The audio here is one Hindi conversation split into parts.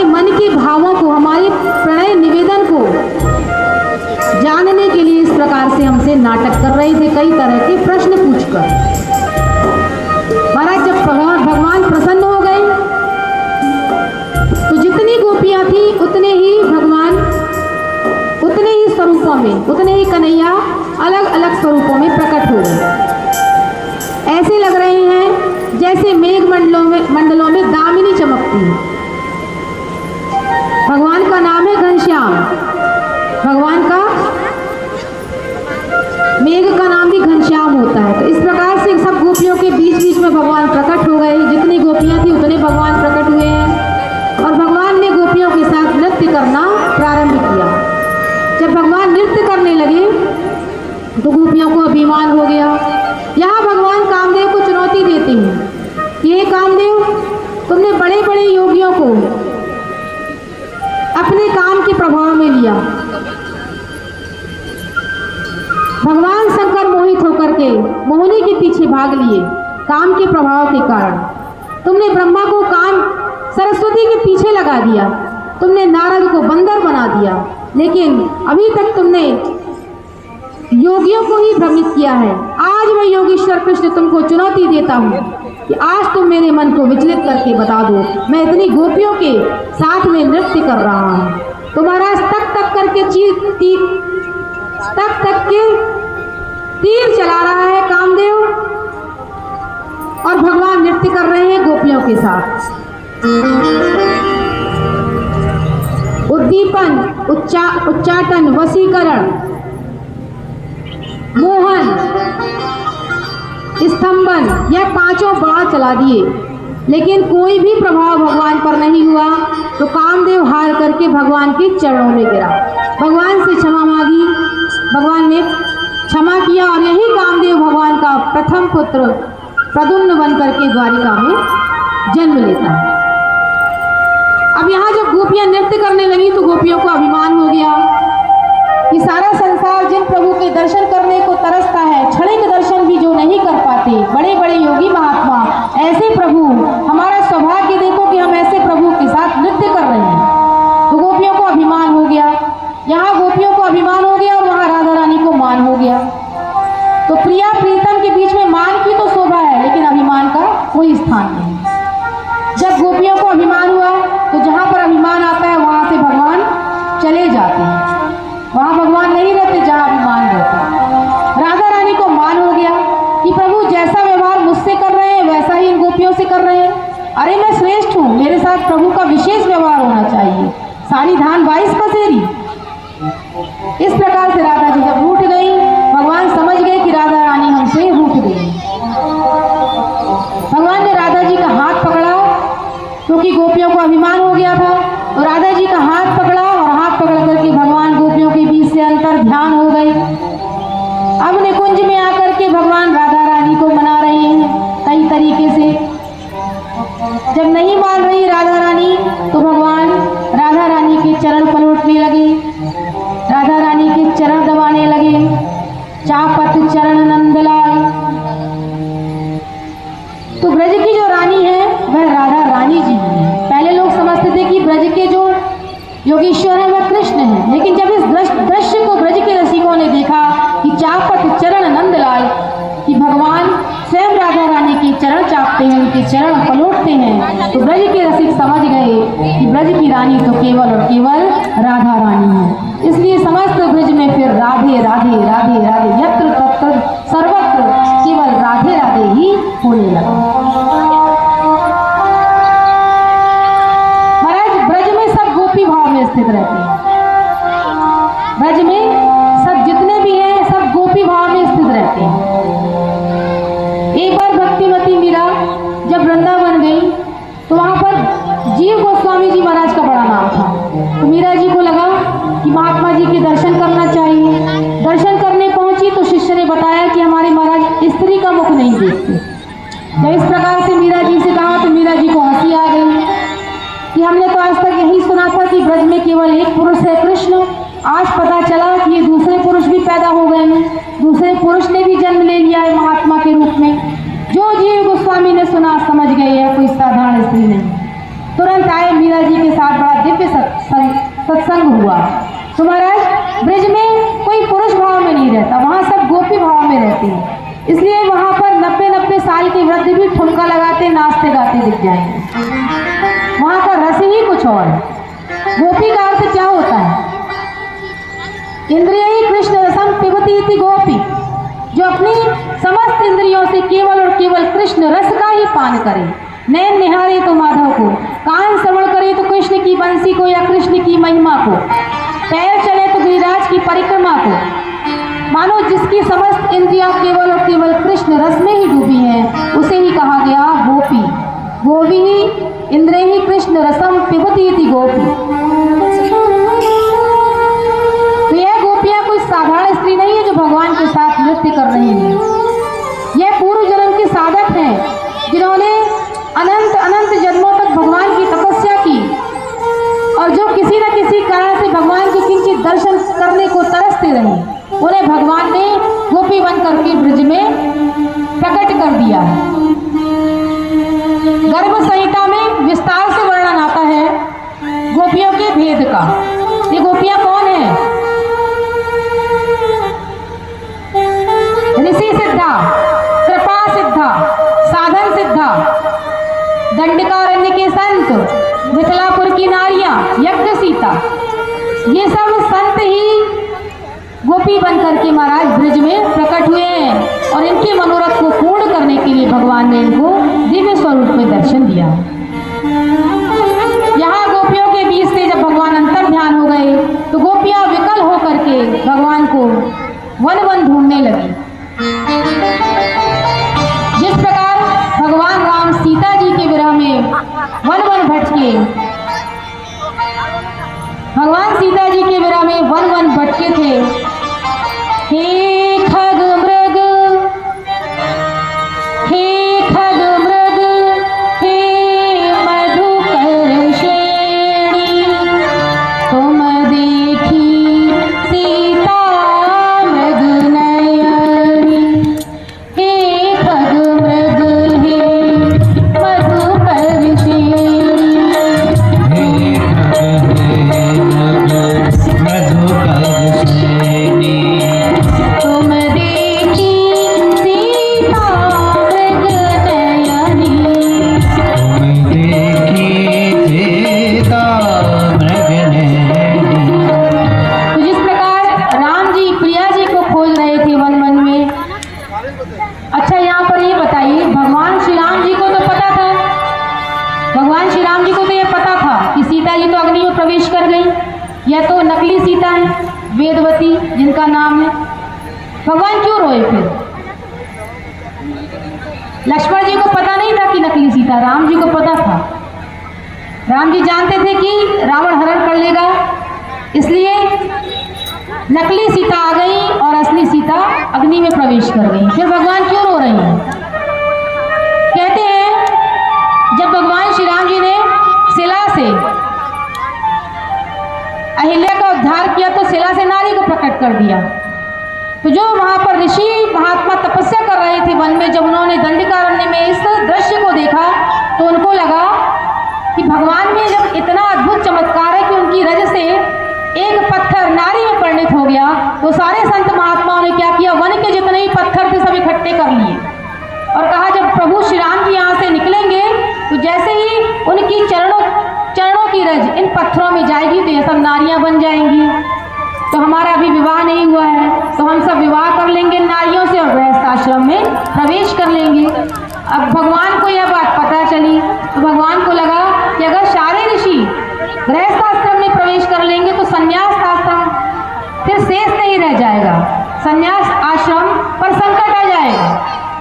मन के भावों को, हमारे प्रणय निवेदन को जानने के लिए इस प्रकार से हमसे नाटक कर रहे थे, कई तरह के प्रश्न पूछकर। महाराज जब भगवान प्रसन्न हो गए तो जितनी गोपियां थी उतने ही भगवान, उतने ही स्वरूपों में, उतने ही कन्हैया अलग अलग स्वरूपों में प्रकट हो गए। ऐसे लग रहे हैं जैसे मेघ मंडलों में दामिनी चमकती है। भगवान का नाम है घनश्याम, भगवान का मेघ का नाम भी घनश्याम होता है। तो इस प्रकार से सब गोपियों के बीच बीच में भगवान प्रकट हो गए। जितनी गोपियां थी उतने भगवान प्रकट हुए हैं और भगवान ने गोपियों के साथ नृत्य करना प्रारंभ किया। जब भगवान नृत्य करने लगे तो गोपियों को अभिमान हो गया। यहाँ भगवान कामदेव को चुनौती देते हैं, ये कामदेव, तुमने बड़े बड़े योगियों को अपने काम के प्रभाव में लिया। भगवान शंकर मोहित होकर के मोहिनी के पीछे भाग लिए काम के प्रभाव के कारण। तुमने ब्रह्मा को काम सरस्वती के पीछे लगा दिया, तुमने नारद को बंदर बना दिया, लेकिन अभी तक तुमने योगियों को ही भ्रमित किया है। आज मैं योगेश्वर कृष्ण तुमको चुनौती देता हूँ कि आज तुम मेरे मन को विचलित करके बता दो, मैं इतनी गोपियों के साथ में नृत्य कर रहा हूँ। तो महाराज तक तक करके तीर चला रहा है कामदेव और भगवान नृत्य कर रहे हैं गोपियों के साथ। उद्दीपन, उच्चाटन, वशीकरण, मोहन, स्तंभन, यह पांचों बाण चला दिए, लेकिन कोई भी प्रभाव भगवान पर नहीं हुआ। तो कामदेव हार करके भगवान के चरणों में गिरा, भगवान से क्षमा मांगी, भगवान ने क्षमा किया और यही कामदेव भगवान का प्रथम पुत्र प्रद्युम्न बन करके द्वारिका में जन्म लेता है। अब यहाँ जब गोपियां नृत्य करने लगी तो गोपियों को अभिमान हो गया कि सारा संसार जिन प्रभु के दर्शन करने को तरसता है, क्षणिक दर्शन भी जो नहीं कर पाते, बड़े बड़े योगी महात्मा, ऐसे प्रभु, हमारा सौभाग्य देखो कि हम ऐसे प्रभु के साथ नृत्य कर रहे हैं। तो गोपियों को अभिमान हो गया, यहाँ गोपियों को अभिमान हो गया और वहाँ राधा रानी को मान हो गया। तो प्रिया प्रीतम के बीच में मान की तो शोभा है, लेकिन अभिमान का कोई स्थान नहीं। जब गोपियों को अभिमान हुआ तो जहाँ पर अभिमान आता है वहाँ से भगवान चले जाते हैं, वहाँ भगवान नहीं रहते जहाँ अभिमान रहते। राधा रानी को मान हो गया कि प्रभु जैसा व्यवहार मुझसे कर रहे हैं वैसा ही इन गोपियों से कर रहे हैं। अरे मैं श्रेष्ठ हूँ, मेरे साथ प्रभु का विशेष व्यवहार होना चाहिए। सारी धान 22 पसेरी। इस प्रकार से राधा जी जब रूठ गई, भगवान समझ गए कि राधा रानी हमसे रूठ गई। भगवान ने राधा जी का हाथ पकड़ा, क्योंकि गोपियों को अभिमान हो गया था। तो राधा जी का हाथ पकड़ा और हाथ पकड़ करके भगवान गोपियों के बीच से अंतर ध्यान हो गई। अब निकुंज में आकर के भगवान राधा रानी को मना रहे हैं कई तरीके से। जब नहीं मान रही राधा रानी तो भगवान राधा रानी के चरण पलटने लगे, राधा रानी के चरण दबाने लगे। चापत चरण नंदलाल। तो ब्रज की जो रानी है वह राधा रानी जी है। पहले लोग समझते थे कि ब्रज के जो योगेश्वर है वह कृष्ण है, लेकिन जब इस दृश्य को ब्रज के रसिकों ने देखा कि चापत चरण नंदलाल, कि भगवान स्वयं राधा रानी के चरण चापते हैं, उनके चरण पलटते हैं, तो ब्रज के रसिक समझ गए कि ब्रज की रानी तो केवल और केवल राधा रानी है। इसलिए समस्त ब्रज में फिर राधे राधे राधे राधे, यत्र तत्र सर्वत्र केवल राधे राधे ही होने लगा। महाराज ब्रज में सब गोपी भाव में स्थित रहते हैं। ब्रज में सब जितने भी हैं सब गोपी भाव में स्थित रहते हैं। एक बार भक्तिमती मीरा जब वृंदावन गई तो वहां पर जीव गोस्वामी जी महाराज का बड़ा नाम था। तो मीरा जी को लगा कि महात्मा जी के दर्शन करना चाहिए। दर्शन करने पहुंची तो शिष्य ने बताया कि हमारे महाराज स्त्री का मुख नहीं देखते। जब इस प्रकार से मीरा जी से कहा तो मीरा जी को हंसी आ गई कि हमने तो आज तक यही सुना था कि ब्रज में केवल एक पुरुष है कृष्ण, आज पता चला कि ये दूसरे पुरुष भी पैदा हो गए हैं, दूसरे पुरुष ने भी जन्म ले लिया है महात्मा के रूप में। जो जीव गोस्वामी ने सुना समझ गए है कोई साधारण स्त्री नहीं। तुरंत आए मीरा जी के साथ बड़ा रंग हुआ। तो महाराज ब्रज में कोई पुरुष भाव में नहीं रहता, वहाँ सब गोपी भाव में रहते हैं, इसलिए वहाँ पर 90-90 साल के वृद्ध भी ठुमका लगाते नाचते गाते दिख जाएंगे। वहाँ का रस ही कुछ और है। गोपी का अर्थ क्या होता है? इंद्रिय ही कृष्ण रसम पिबती इति गोपी, जो अपनी समस्त इंद्रियों से केवल और केवल कृष्ण रस का ही पान करे। नैन निहारे तो माधव को, कान श्रवण करे तो कृष्ण की बंसी को या कृष्ण की महिमा को, पैर चले तो गिरिराज की परिक्रमा को। मानो जिसकी समस्त इंद्रियां केवल और केवल कृष्ण रस में ही डूबी हैं, उसे ही कहा गया गोपी। गोपी ही इंद्रिय ही कृष्ण रसम पिबती इति गोपी। तो यह गोपियां कोई साधारण स्त्री नहीं है जो भगवान के साथ नृत्य कर रही है। यह पूर्व जन्म के साधक हैं, जिन्होंने अनंत अनंत जन्मों तक भगवान की तपस्या की और जो किसी न किसी कारण से भगवान के किंचित दर्शन करने को तरसते रहे, उन्हें भगवान ने गोपी बन करके ब्रज में प्रकट कर दिया है। गर्भ संहिता में विस्तार से वर्णन आता है गोपियों के भेद का। ये गोपियां कौन है? ऋषि सिद्धा, कृपा सिद्धा, साधन सिद्धा, दंडकारण्य के संत, मिथिलापुर की नारियां, यज्ञ सीता, ये सब संत ही गोपी बन करके महाराज ब्रज में प्रकट हुए हैं और इनके मनोरथ को पूर्ण करने के लिए भगवान ने इनको दिव्य स्वरूप में दर्शन दिया। यहाँ गोपियों के बीच से जब भगवान अंतर ध्यान हो गए तो गोपियां विकल होकर के भगवान को वन वन ढूंढने लगी। जिस प्रकार भगवान राम सीता जी के विरह में वन वन भटके, भगवान सीता जी के विरह में वन वन भटके थे। हे खग मृग, हे खग मृग, हे मधुकर श्रेणी, तुम देखी सीता मृग नयनी। हे खग मृग, हे मधुकर श्रेणी, तुम देखी सीता मृग नयनी। तुम देखी सीता मृग नयनी। तो जिस प्रकार राम जी प्रिया जी को खोज रहे थे वन वन में, अच्छा यहाँ पर ये बताइए, भगवान श्री राम जी को तो पता था, भगवान श्री राम जी को तो ये पता था कि सीता जी तो अग्नि में प्रवेश कर गई, यह तो नकली सीता है, वेदवती जिनका नाम है। भगवान क्यों रोए फिर? लक्ष्मण जी को पता नहीं था कि नकली सीता, राम जी को पता था। राम जी जानते थे कि रावण हरण कर लेगा, इसलिए नकली सीता आ गई और असली सीता अग्नि में प्रवेश कर गई। फिर भगवान क्यों रो रहे हैं? कहते हैं जब भगवान श्री राम जी ने शिला से अहिल्या का उद्धार किया तो शिला से नारी को प्रकट कर दिया। तो जो वहां पर ऋषि महात्मा तपस्या कर रहे थे वन में, जब उन्होंने दंडकारण्य में इस दृश्य को देखा तो उनको लगा कि भगवान में जब इतना अद्भुत चमत्कार है कि उनकी रज से एक पत्थर नारी में परिणत हो गया, तो सारे संत महात्माओं ने क्या किया, वन के जितने ही पत्थर थे सब इकट्ठे कर लिए और कहा जब प्रभु श्री राम जी यहाँ से निकलेंगे तो जैसे ही उनकी चरणों की रज इन पत्थरों में जाएगी तो ये सब नारियां बन जाएंगी। तो हमारा अभी विवाह नहीं हुआ है तो हम सब विवाह कर लेंगे नारियों से और गृहस्थ आश्रम में प्रवेश कर लेंगे। अब भगवान को यह बात पता चली तो भगवान को लगा कि अगर सारे ऋषि गृहस्थ आश्रम में प्रवेश कर लेंगे तो संन्यास आश्रम फिर शेष नहीं रह जाएगा, संन्यास आश्रम पर संकट आ जाएगा।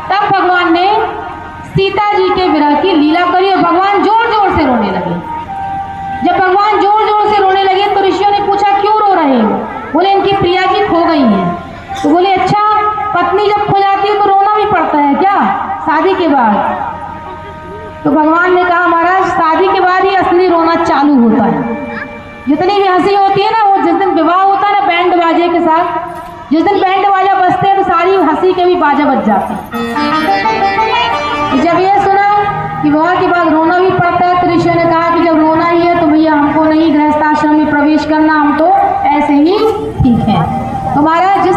तब भगवान ने सीता जी के विरह की लीला करी और भगवान जोर जोर से रोने लगे। जब भगवान जोर जोर से रोने लगे तो ऋषियों ने पूछा क्यों रो रहे हो? बोले इनकी प्रिया जी खो गई हैं। तो बोले अच्छा, पत्नी जब खो जाती है तो रोना भी पड़ता है क्या शादी के बाद? तो भगवान ने कहा महाराज शादी के बाद ही असली रोना चालू होता है। जितनी भी हंसी होती है ना, वो जिस दिन विवाह होता है ना बैंड बाजे के साथ, जिस दिन बैंड बाजा बजते हैं तो सारी हंसी के भी बाजा बज जाते हैं। जब ये सुना कि विवाह के बाद रोना भी पड़ता है तो ऋषियों ने कहा कि जब रोना ही है तो भैया हमको नहीं गृहस्थ आश्रम में प्रवेश करना, हम तो ऐसे ही ठीक हैं। तो महाराज